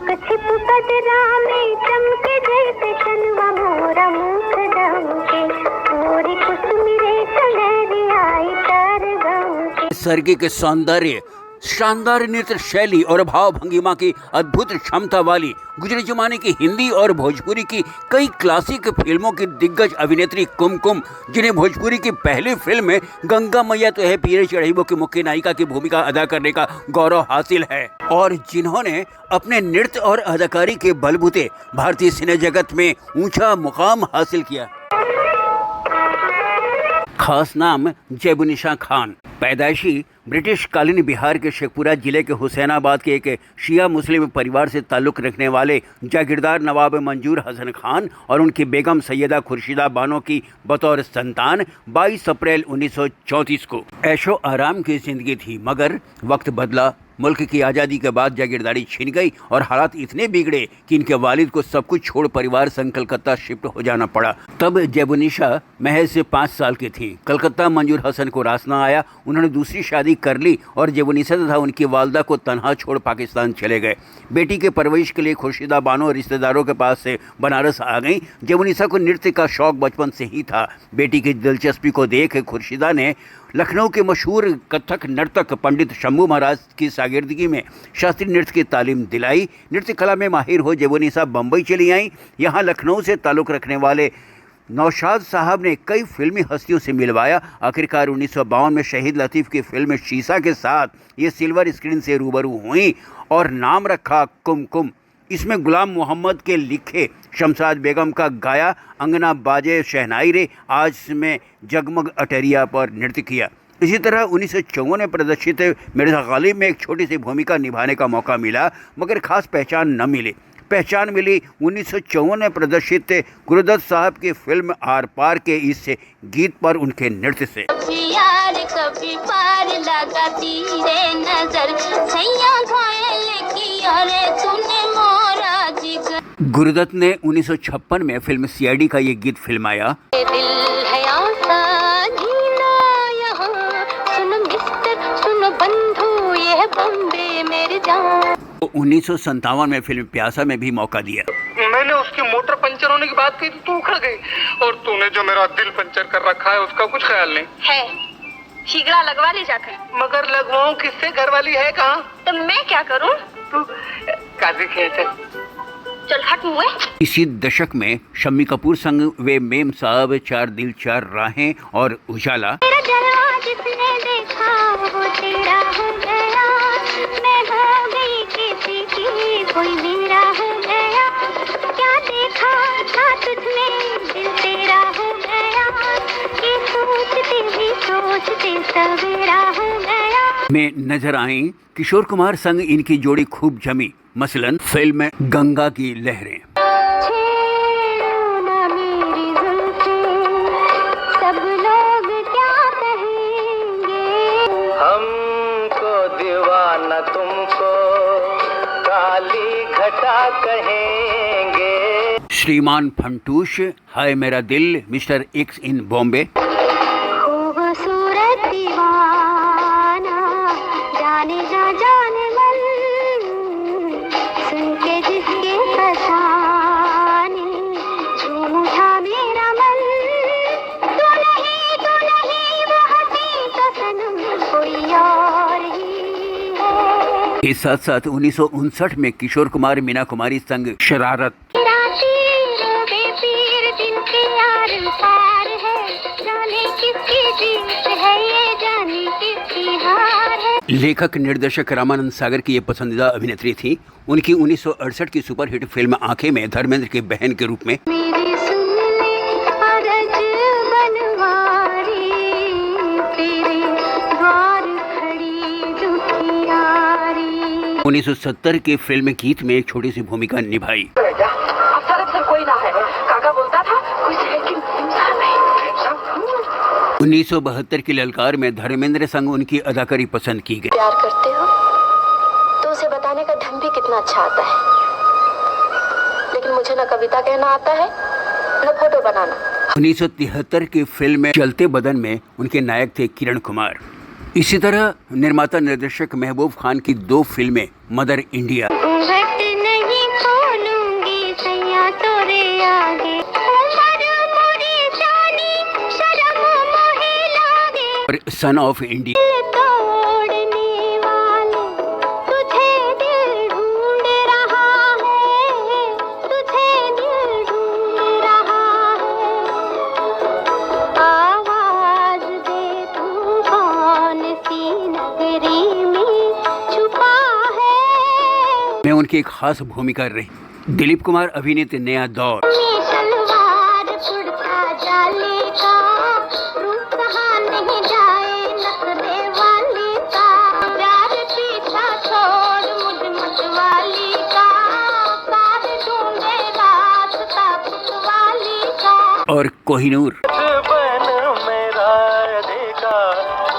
छिप कजरा में चमके जैसे तनवा मोरा मुख दमके मोरी कुसुमिरे कलरी आई तर गमके। सर्गी के सौंदर्य, शानदार नृत्य शैली और भाव भंगिमा की अद्भुत क्षमता वाली गुजरे जमाने की हिंदी और भोजपुरी की कई क्लासिक फिल्मों की दिग्गज अभिनेत्री कुमकुम, जिन्हें भोजपुरी की पहली फिल्म में गंगा मैया तो है पीरे चढ़ाइबो की मुख्य नायिका की भूमिका अदा करने का गौरव हासिल है और जिन्होंने अपने नृत्य और अदाकारी के बलबूते भारतीय सिने जगत में ऊंचा मुकाम हासिल किया। खास नाम जेबुनिशा खान, पैदाइशी ब्रिटिश कालीन बिहार के शेखपुरा जिले के हुसैनाबाद के एक शिया मुस्लिम परिवार से ताल्लुक़ रखने वाले जागीरदार नवाब मंजूर हसन खान और उनकी बेगम सैयदा खुर्शीदा बानो की बतौर संतान 22 अप्रैल 1934 को ऐशो आराम की जिंदगी थी, मगर वक्त बदला। मुल्क की आज़ादी के बाद जागीरदारी छिन गई और हालात इतने बिगड़े कि इनके वालिद को सब कुछ छोड़ परिवार संग कलकत्ता शिफ्ट हो जाना पड़ा। तब जेबुनिशा महज से 5 साल की थी। कलकत्ता मंजूर हसन को रास न आया, उन्होंने दूसरी शादी कर ली और जेबुनिशा तथा उनकी वालदा को तनहा छोड़ पाकिस्तान चले गए। बेटी के परवरिश के लिए खुर्शीदा बानो रिश्तेदारों के पास से बनारस आ गई। जेबुनिशा को नृत्य का शौक बचपन से ही था। बेटी की दिलचस्पी को देख खुर्शीदा ने लखनऊ के मशहूर कथक नर्तक पंडित शंभू महाराज की शागिर्दगी में शास्त्रीय नृत्य की तालीम दिलाई। नृत्य कला में माहिर हो जेबुनिशा बम्बई चली आईं। यहाँ लखनऊ से ताल्लुक़ रखने वाले नौशाद साहब ने कई फिल्मी हस्तियों से मिलवाया। आखिरकार 1952 में शहीद लतीफ़ की फिल्म शीशा के साथ ये सिल्वर स्क्रीन से रूबरू हुई और नाम रखा कुमकुम। इसमें गुलाम मोहम्मद के लिखे, शमशाद बेगम का गाया अंगना बाजे शहनाई रे आज में जगमग अटरिया पर नृत्य किया। इसी तरह 1954 में प्रदर्शित मिर्ज़ा गालिब में एक छोटी सी भूमिका निभाने का मौका मिला, मगर खास पहचान न मिली। पहचान मिली 1954 में प्रदर्शित गुरुदत्त साहब की फिल्म आर पार के इस गीत पर उनके नृत्य से। कभी पार लगाती रे नजर सैया घायल किया रे तूने मोरा जिगर। गुरुदत्त ने 1956 में फिल्म सीआईडी का ये गीत फिल्माया। दिल है आसा जीना यहाँ सुन मिस्टर सुन बंधु ये बम्बे मेरे जान। 1957 में फिल्म प्यासा में भी मौका दिया। मैंने उसकी मोटर पंचर होने की बात कही तो तू उखड़ गई और तूने जो मेरा दिल पंचर कर रखा है उसका कुछ ख्याल नहीं है। शीघ्र लगवा ले जाकर। मगर लगवाऊं किससे, घर वाली है कहाँ? तो मैं क्या करूं? तू काजी खेल चल हट मुए। इसी दशक में शम्मी कपूर संग वे मेम साहब, 4 दिल 4 राहें और उजाला। तेरा जलवा जिसने देखा वो तेरा हो गया, मैं हो गई किसी की कोई मेरा हो गया, क्या देखा था तुझमें दिल तेरा हो गया, कि सोचते ही सोचते सवेरा हो गया। में नजर आई किशोर कुमार संग इनकी जोड़ी खूब जमी, मसलन फिल्म गंगा की लहरें। सब लोग क्या कहेंगे, हमको दीवाना तुमको काली घटा कहेंगे। श्रीमान फंटूश, हाय मेरा दिल, मिस्टर एक्स इन बॉम्बे। खूबसूरत दीवाना जाने ना जाने मन, सुन के जिसके फसाने झूम उठा मेरा मन, तू नहीं वो हंसी तो सनम कोई और ही है। के साथ साथ 1959 में किशोर कुमार मीना कुमारी संग शरारत। लेखक निर्देशक रामानंद सागर की ये पसंदीदा अभिनेत्री थी। उनकी 1968 की सुपरहिट फिल्म आंखें में धर्मेंद्र की बहन के रूप में। 1970 की फिल्म गीत में एक छोटी सी भूमिका निभाई। कोई ना है, काका बोलता था कुछ है कि 1972 की ललकार में धर्मेंद्र संग उनकी अदाकारी पसंद की गई। प्यार करते हो तो उसे बताने का ढंग भी कितना अच्छा आता है, लेकिन मुझे ना कविता कहना आता है ना फोटो बनाना। 1973 की फिल्म चलते बदन में उनके नायक थे किरण कुमार। इसी तरह निर्माता निर्देशक महबूब खान की 2 फिल्में मदर इंडिया। घूंघट नहीं जागे, उम्र मोरी जानी शर्म मोहे लागे। और सन ऑफ इंडिया। दिल तोड़ने वाले तुझे दिल ढूंढ रहा है, तुझे दिल ढूंढ रहा है। आवाज दे तू कौन सी नगरी में छुपा है। में उनकी एक खास भूमिका रही। दिलीप कुमार अभिनीत नया दौर। सलवार कुर्ता जाले का, रूप कहा नहीं जाए नखरे वाले का। प्यार पीछा छोड़ मुझ वाली का, पार ढूंढे रास्ता वाली का। और कोहिनूर। बन मेरा देखा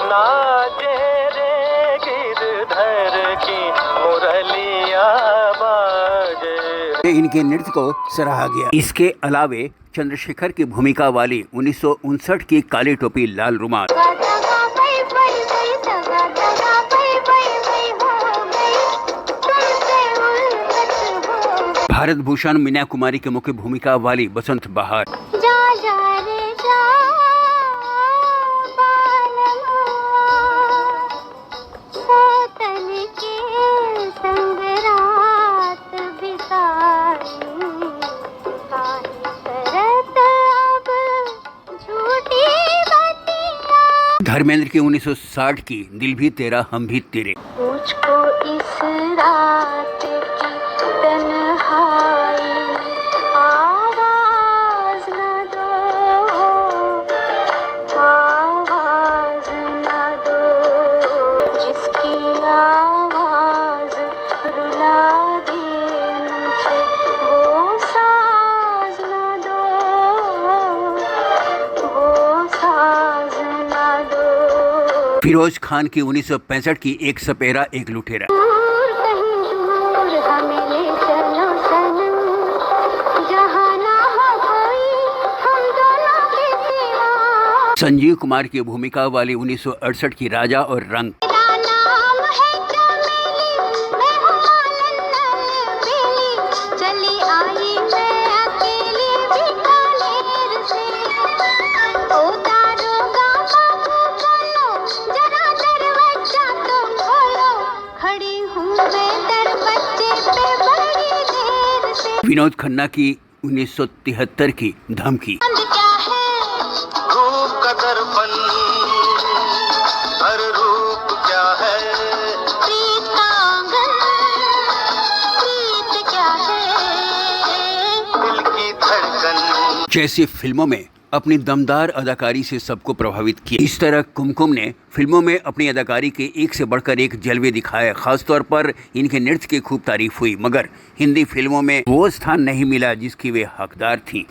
नाचे रे गिरधर की मुरलिया बाजे। इनके नृत्य को सराहा गया। इसके अलावे चंद्रशेखर की भूमिका वाली 1959 की काली टोपी लाल रुमाल। भारत भूषण मीना कुमारी की मुख्य भूमिका वाली बसंत बहार। जा जा रे जा बालमा, सोतन के संग रात बिताई। काहे करत अब झूठी बतिया। धर्मेंद्र की 1960 की दिल भी तेरा हम भी तेरे। मुझको इस रात की तन्हाई आवाज न दो, आवाज न दो। जिसकी आवाज रुला दे मुझे, वो साज न दो, वो साज न दो। फिरोज खान की 1965 की एक सपेरा एक लुटेरा। दूर कहीं दूर हमें ले चलो सनम, जहाँ ना हो कोई हम दोनों के सिवा। संजीव कुमार की भूमिका वाली 1968 की राजा और रंग। मेरा नाम है चमेली, मैं हूँ मालन बेली, चली आई मैं अकेली बीकानेर से। ओ दारोगा बाबू बोलो, जरा दरवाजा तो खोलो, खड़ी हूँ मैं दरवाजे पे बड़ी देर से। विनोद खन्ना की 1973 की धमकी। बंद क्या है रूप का दर्पण हर रूप क्या है। प्रीत का आंगन, प्रीत क्या है। दिल की धड़कन जैसी फिल्मों में अपनी दमदार अदाकारी से सबको प्रभावित किया, इस तरह कुमकुम ने फिल्मों में अपनी अदाकारी के एक से बढ़कर एक जलवे दिखाए। खासतौर पर इनके नृत्य की खूब तारीफ हुई, मगर हिंदी फिल्मों में वो स्थान नहीं मिला जिसकी वे हकदार थीं।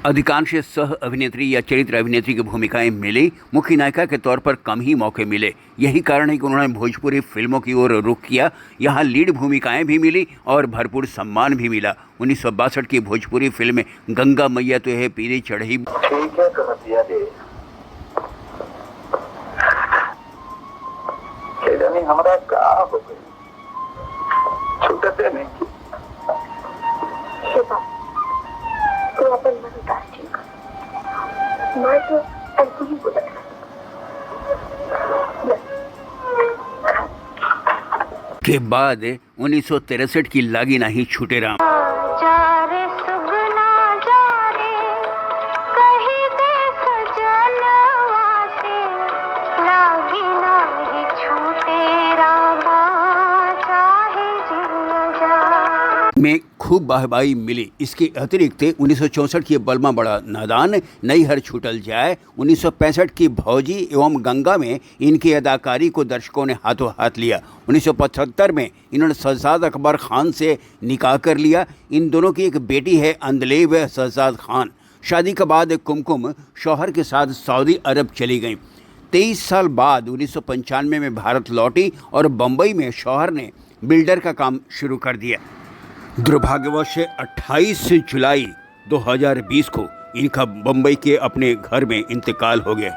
अधिकांश सह अभिनेत्री या चरित्र अभिनेत्री की भूमिकाएं मिली, मुख्य नायिका के तौर पर कम ही मौके मिले। यही कारण है कि उन्होंने भोजपुरी फिल्मों की ओर रुख किया। यहाँ लीड भूमिकाएं भी मिली और भरपूर सम्मान भी मिला। 1962 की भोजपुरी फिल्म गंगा मैया तो है पीरी चढ़ी। ठीक है तो दिया दे जानी हमारा का हो गई छूटते नहीं। शिवा, तू अपन मन उदास ठीक। मैं तो ऐसे ही बोला था। के बाद 1963 की लागी नहीं छूटे राम। जा रे सुगना जा रे, कहीं दे सजनवा से, लागी नाही छूटे रामा, चाहे जिया जा। में खूब वाहवाही मिली। इसके अतिरिक्त 1964 की बलमा बड़ा नादान, नई हर छूटल जाए, 1965 की भौजी एवं गंगा में इनकी अदाकारी को दर्शकों ने हाथों हाथ लिया। 1975 में इन्होंने शहजाद अकबर खान से निकाह कर लिया। इन दोनों की एक बेटी है अंदलेब शहजाद खान। शादी के बाद कुमकुम शौहर के साथ सऊदी अरब चली गईं। 23 साल बाद 1995 में भारत लौटी और बम्बई में शौहर ने बिल्डर का काम शुरू कर दिया। दुर्भाग्यवश 28 जुलाई 2020 को इनका बम्बई के अपने घर में इंतकाल हो गया।